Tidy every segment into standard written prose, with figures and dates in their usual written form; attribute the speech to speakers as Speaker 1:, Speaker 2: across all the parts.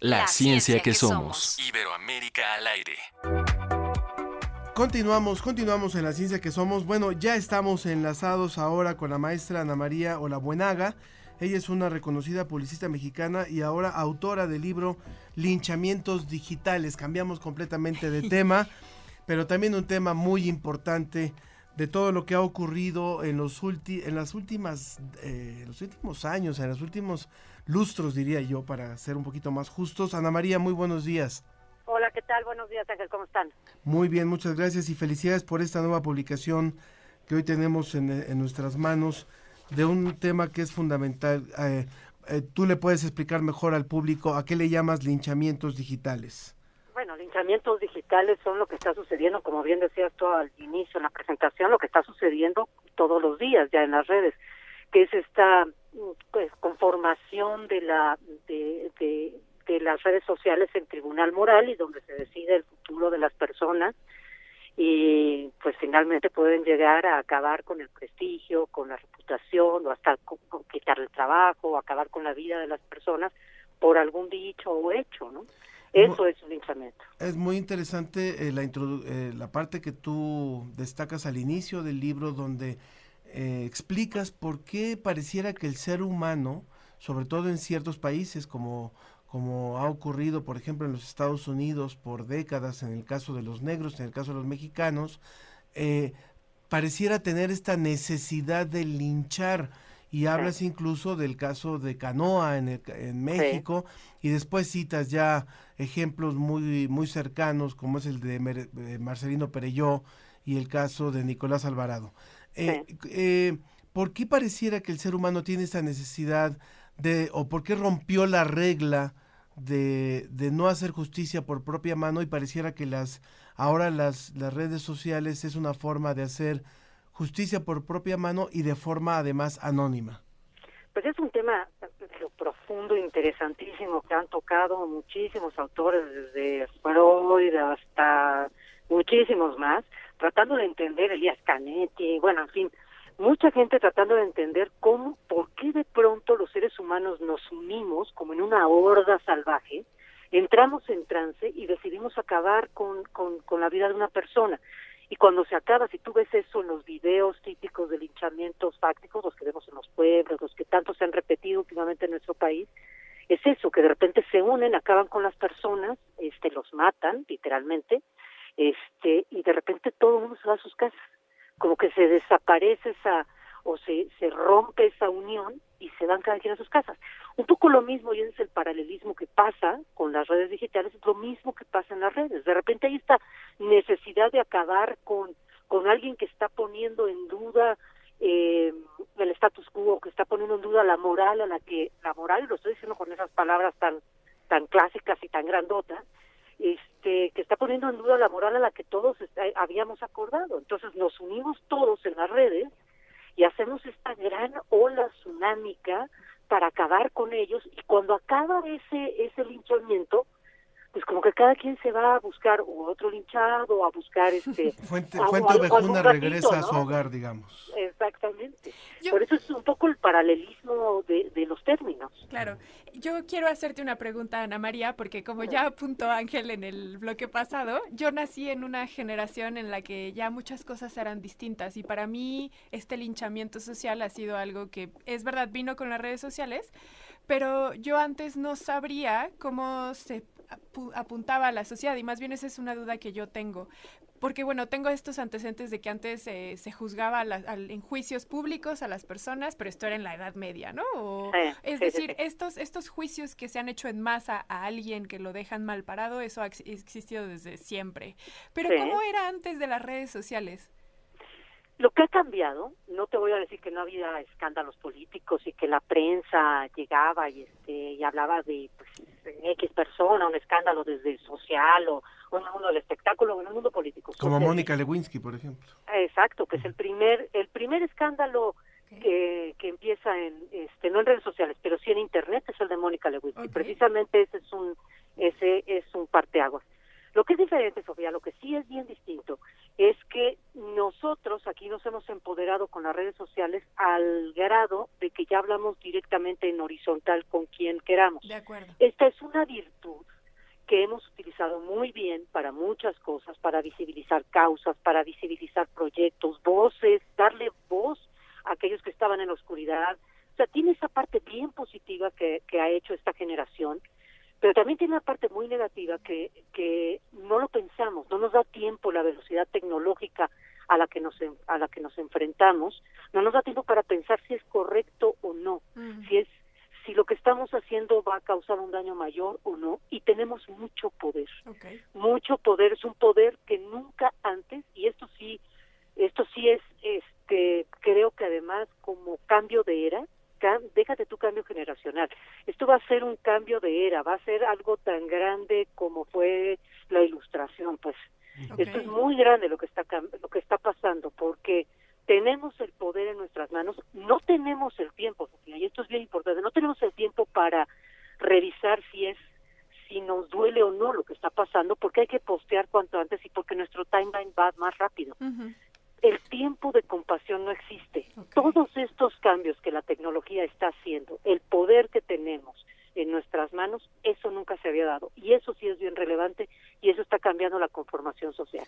Speaker 1: La ciencia que somos. Iberoamérica al aire.
Speaker 2: Continuamos en La Ciencia que Somos. Bueno, ya estamos enlazados ahora con la maestra Ana María Olabuenaga. Ella es una reconocida publicista mexicana y ahora autora del libro Linchamientos Digitales. Cambiamos completamente de tema, pero también un tema muy importante de todo lo que ha ocurrido en los últimos años, en los últimos lustros, diría yo, para ser un poquito más justos. Ana María, muy buenos días.
Speaker 3: Hola, ¿qué tal? Buenos días, Ángel, ¿cómo están?
Speaker 2: Muy bien, muchas gracias y felicidades por esta nueva publicación que hoy tenemos en nuestras manos de un tema que es fundamental. Tú le puedes explicar mejor al público a qué le llamas linchamientos digitales.
Speaker 3: Bueno, linchamientos digitales son lo que está sucediendo, como bien decías tú al inicio en la presentación, lo que está sucediendo todos los días ya en las redes, que es esta conformación de las redes sociales en tribunal moral y donde se decide el futuro de las personas y pues finalmente pueden llegar a acabar con el prestigio, con la reputación o hasta con quitar el trabajo o acabar con la vida de las personas por algún dicho o hecho, ¿no? Eso es un linchamiento.
Speaker 2: Es muy interesante la parte que tú destacas al inicio del libro donde explicas por qué pareciera que el ser humano, sobre todo en ciertos países como ha ocurrido, por ejemplo, en los Estados Unidos por décadas, en el caso de los negros, en el caso de los mexicanos, pareciera tener esta necesidad de linchar. Y hablas incluso del caso de Canoa en México, y después citas ya ejemplos muy, muy cercanos, como es el de Marcelino Perelló y el caso de Nicolás Alvarado. ¿Por qué pareciera que el ser humano tiene esta necesidad o por qué rompió la regla de no hacer justicia por propia mano y pareciera que ahora las redes sociales es una forma de hacer justicia por propia mano y de forma además anónima?
Speaker 3: Pues es un tema profundo, interesantísimo, que han tocado muchísimos autores, desde Freud hasta muchísimos más, tratando de entender, Elías Canetti, bueno, en fin, mucha gente tratando de entender por qué de pronto los seres humanos nos unimos como en una horda salvaje, entramos en trance y decidimos acabar con la vida de una persona. Y cuando se acaba, si tú ves eso en los videos típicos de linchamientos fácticos, los que vemos en los pueblos, los que tanto se han repetido últimamente en nuestro país, es eso, que de repente se unen, acaban con las personas, los matan, literalmente, y de repente todo el mundo se va a sus casas. Como que se desaparece se rompe esa unión y se van cada quien a sus casas. Un poco lo mismo, y ese es el paralelismo que pasa con las redes digitales, es lo mismo que pasa en las redes. De repente hay esta necesidad de acabar con alguien que está poniendo en duda el status quo, que está poniendo en duda la moral, y lo estoy diciendo con esas palabras tan clásicas y tan grandotas, que está poniendo en duda la moral a la que todos habíamos acordado. Entonces nos unimos todos en las redes y hacemos esta gran ola tsunámica para acabar con ellos, y cuando acaba ese linchamiento, pues como que cada quien se va a buscar otro linchado, o a buscar
Speaker 2: Fuente Ovejuna regresa a su hogar, digamos.
Speaker 3: Exactamente. Por eso es un poco el paralelismo de los términos.
Speaker 4: Claro. Yo quiero hacerte una pregunta, Ana María, porque como ya apuntó Ángel en el bloque pasado, yo nací en una generación en la que ya muchas cosas eran distintas, y para mí este linchamiento social ha sido algo que, es verdad, vino con las redes sociales, pero yo antes no sabría cómo se apuntaba a la sociedad, y más bien esa es una duda que yo tengo. Porque, bueno, tengo estos antecedentes de que antes se juzgaba en juicios públicos a las personas, pero esto era en la Edad Media, ¿no? Es decir, estos juicios que se han hecho en masa a alguien que lo dejan mal parado, eso ha existido desde siempre. Pero ¿cómo era antes de las redes sociales?
Speaker 3: Lo que ha cambiado, no te voy a decir que no había escándalos políticos y que la prensa llegaba y hablaba de X persona, un escándalo desde social o en el mundo del espectáculo o en el mundo político.
Speaker 2: Como Mónica Lewinsky, por ejemplo.
Speaker 3: Exacto, que es el primer escándalo que empieza no en redes sociales, pero sí en internet, es el de Mónica Lewinsky. Precisamente ese es un parteaguas. Lo que es diferente, Sofía, lo que sí es bien distinto, es que nosotros aquí nos hemos empoderado con las redes sociales al grado de que ya hablamos directamente en horizontal con quien queramos.
Speaker 4: De acuerdo.
Speaker 3: Esta es una virtud que hemos utilizado muy bien para muchas cosas, para visibilizar causas, para visibilizar proyectos, voces, darle voz a aquellos que estaban en la oscuridad. O sea, tiene esa parte bien positiva que ha hecho esta generación, pero también tiene una parte muy negativa que no lo pensamos, no nos da tiempo la velocidad tecnológica a la que nos enfrentamos, no nos da tiempo para pensar si es correcto o no, si lo que estamos haciendo va a causar un daño mayor o no, y tenemos mucho poder. Mucho poder, es un poder que nunca antes, y esto sí es creo que además como cambio de era, déjate tu cambio generacional. Esto va a ser un cambio de era, va a ser algo tan grande como fue la Ilustración, pues. Esto es muy grande lo que está pasando, porque tenemos el poder en nuestras manos, no tenemos el tiempo, Sofía, y esto es bien importante, no tenemos el tiempo para revisar si nos duele o no lo que está pasando, porque hay que postear cuanto antes y porque nuestro timeline va más rápido. El tiempo de compasión no existe. Todos estos cambios que la tecnología está haciendo, el poder que tenemos en nuestras manos, eso nunca se había dado. Y eso sí es bien relevante y eso está cambiando la conformación social.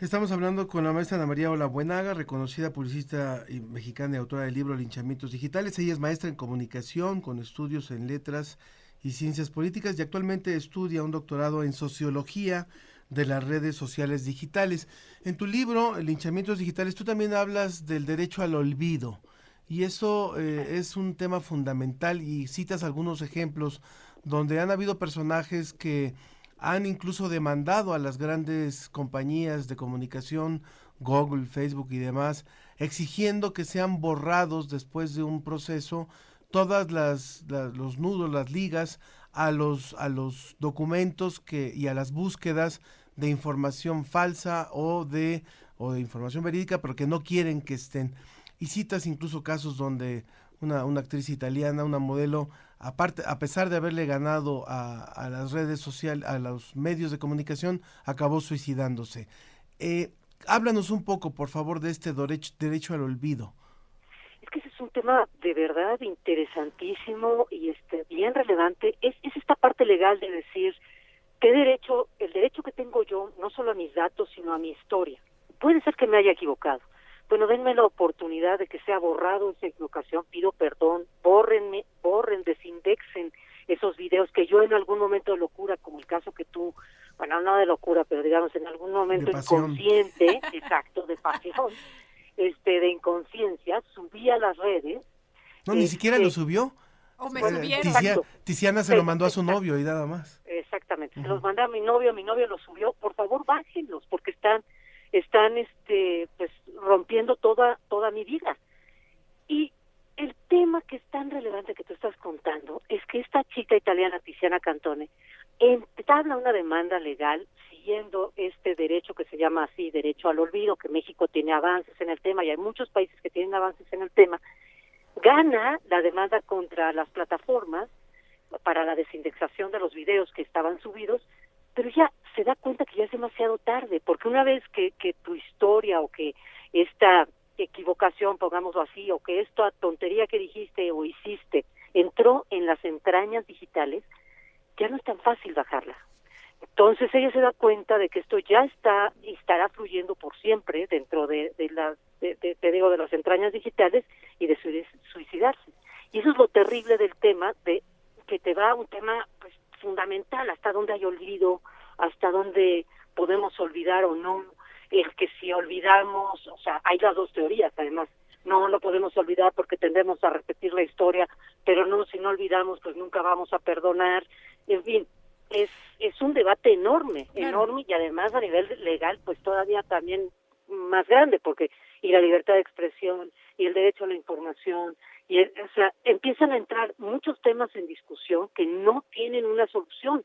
Speaker 2: Estamos hablando con la maestra Ana María Olabuenaga, reconocida publicista y mexicana y autora del libro Linchamientos Digitales. Ella es maestra en comunicación con estudios en letras y ciencias políticas y actualmente estudia un doctorado en sociología de las redes sociales digitales. En tu libro, Linchamientos Digitales, tú también hablas del derecho al olvido, y eso es un tema fundamental, y citas algunos ejemplos donde han habido personajes que han incluso demandado a las grandes compañías de comunicación, Google, Facebook y demás, exigiendo que sean borrados después de un proceso todas los nudos, las ligas a los documentos y a las búsquedas de información falsa o de información verídica, pero que no quieren que estén. Y citas incluso casos donde una actriz italiana, una modelo, aparte, a pesar de haberle ganado a las redes sociales, a los medios de comunicación, acabó suicidándose. Háblanos un poco, por favor, de este derecho al olvido.
Speaker 3: Es que ese es un tema de verdad interesantísimo y bien relevante. Es esta parte legal de decir qué derecho, el derecho que tengo yo, no solo a mis datos, sino a mi historia. Puede ser que me haya equivocado. Bueno, denme la oportunidad de que sea borrado esa equivocación, pido perdón, borren, desindexen esos videos que yo en algún momento de locura, como el caso que tú, bueno, no de locura, pero digamos en algún momento inconsciente, exacto, de pasión, de inconsciencia, subí a las redes.
Speaker 2: No, ni siquiera lo subió.
Speaker 4: O me subieron.
Speaker 2: Tiziana se lo mandó a su novio y nada más.
Speaker 3: Exactamente, se los mandé a mi novio lo subió, por favor bájenlos, porque están pues rompiendo toda mi vida. Y el tema que es tan relevante que tú estás contando es que esta chica italiana, Tiziana Cantone, entabla una demanda legal siguiendo este derecho que se llama así, derecho al olvido, que México tiene avances en el tema y hay muchos países que tienen avances en el tema. Gana la demanda contra las plataformas para la desindexación de los videos que estaban subidos, pero ya se da cuenta que ya es demasiado tarde, porque una vez que tu historia o que esta equivocación, pongámoslo así, o que esta tontería que dijiste o hiciste entró en las entrañas digitales, ya no es tan fácil bajarla. Entonces ella se da cuenta de que esto ya está y estará fluyendo por siempre dentro de las entrañas digitales y de suicidarse. Y eso es lo terrible del tema, de que te va a un tema pues fundamental, hasta dónde hay olvido, hasta dónde podemos olvidar o no, el que si olvidamos, o sea, hay las dos teorías además, no lo podemos olvidar porque tendemos a repetir la historia, pero no, si no olvidamos pues nunca vamos a perdonar, en fin, es un debate enorme, enorme, y además a nivel legal pues todavía también más grande, porque y la libertad de expresión y el derecho a la información, o sea, empiezan a entrar muchos temas en discusión que no tienen una solución,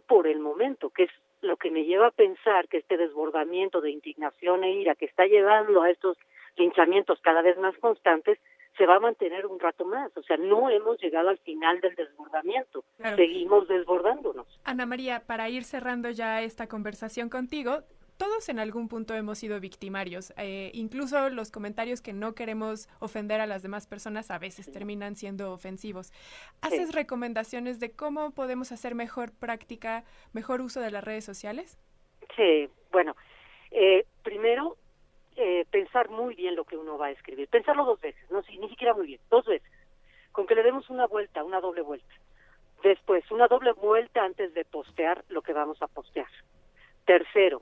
Speaker 3: por el momento, que es lo que me lleva a pensar que este desbordamiento de indignación e ira que está llevando a estos linchamientos cada vez más constantes se va a mantener un rato más. O sea, no hemos llegado al final del desbordamiento,
Speaker 4: Claro.
Speaker 3: seguimos desbordándonos.
Speaker 4: Ana María, para ir cerrando ya esta conversación contigo, todos en algún punto hemos sido victimarios. Incluso los comentarios que no queremos ofender a las demás personas a veces terminan siendo ofensivos. ¿Haces recomendaciones de cómo podemos hacer mejor práctica, mejor uso de las redes sociales?
Speaker 3: Sí, bueno, primero, pensar muy bien lo que uno va a escribir. Pensarlo 2 veces, no, sí, ni siquiera muy bien, 2 veces. Con que le demos una vuelta, una doble vuelta. Después, una doble vuelta antes de postear lo que vamos a postear. Tercero,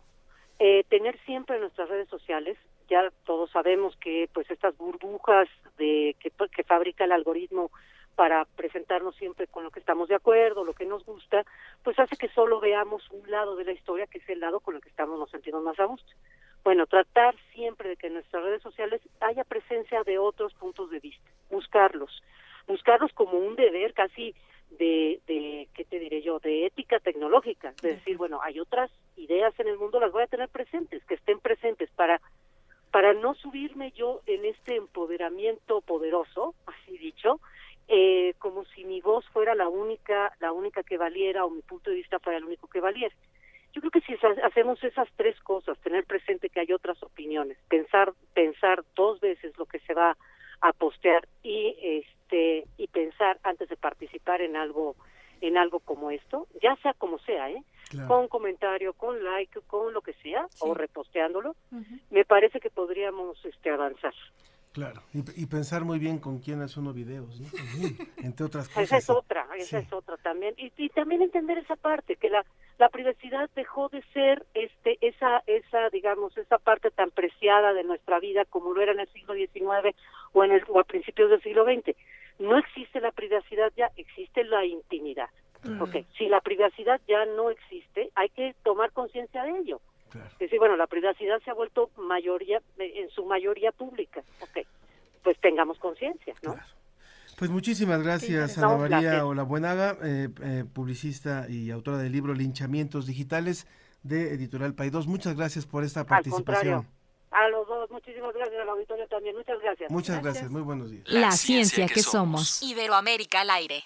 Speaker 3: tener siempre en nuestras redes sociales, ya todos sabemos que pues estas burbujas que fabrica el algoritmo para presentarnos siempre con lo que estamos de acuerdo, lo que nos gusta, pues hace que solo veamos un lado de la historia, que es el lado con el que nos sentimos más a gusto. Bueno, tratar siempre de que en nuestras redes sociales haya presencia de otros puntos de vista, buscarlos como un deber casi de ¿qué te diré yo?, de ética tecnológica, de decir, bueno, hay otras ideas en el mundo, las voy a tener presentes, que estén presentes para no subirme yo en este empoderamiento poderoso, así dicho, como si mi voz fuera la única que valiera o mi punto de vista fuera el único que valiera. Yo creo que si hacemos esas 3 cosas, tener presente que hay otras opiniones, pensar 2 veces lo que se va a postear y pensar antes de participar en algo como esto, ya sea como sea,
Speaker 2: Claro.
Speaker 3: con comentario, con like, con lo que sea,
Speaker 4: Sí.
Speaker 3: o reposteándolo, me parece que podríamos avanzar.
Speaker 2: Claro, y pensar muy bien con quién hace uno videos, ¿no? También, entre otras cosas.
Speaker 3: Esa es
Speaker 2: Sí.
Speaker 3: otra también. Y también entender esa parte, que la privacidad dejó de ser esa parte tan preciada de nuestra vida como lo era en el siglo XIX o a principios del siglo XX. No existe la privacidad ya, existe la intimidad. Okay. Si la privacidad ya no existe, hay que tomar conciencia de ello.
Speaker 2: Claro.
Speaker 3: Es decir, bueno, la privacidad se ha vuelto en su mayoría pública. Okay. Pues tengamos conciencia, ¿no?
Speaker 2: Claro. Pues muchísimas gracias,
Speaker 4: Sí,
Speaker 2: Ana
Speaker 3: no,
Speaker 2: María
Speaker 3: placer.
Speaker 2: Olabuenaga, publicista y autora del libro Linchamientos Digitales de Editorial Paidós. Muchas gracias por esta
Speaker 3: Al
Speaker 2: participación.
Speaker 3: contrario, a los dos, muchísimas gracias, al auditorio también. Muchas gracias.
Speaker 2: Muchas
Speaker 4: Gracias.
Speaker 2: gracias, muy buenos días.
Speaker 1: La ciencia que somos.
Speaker 5: Iberoamérica al aire.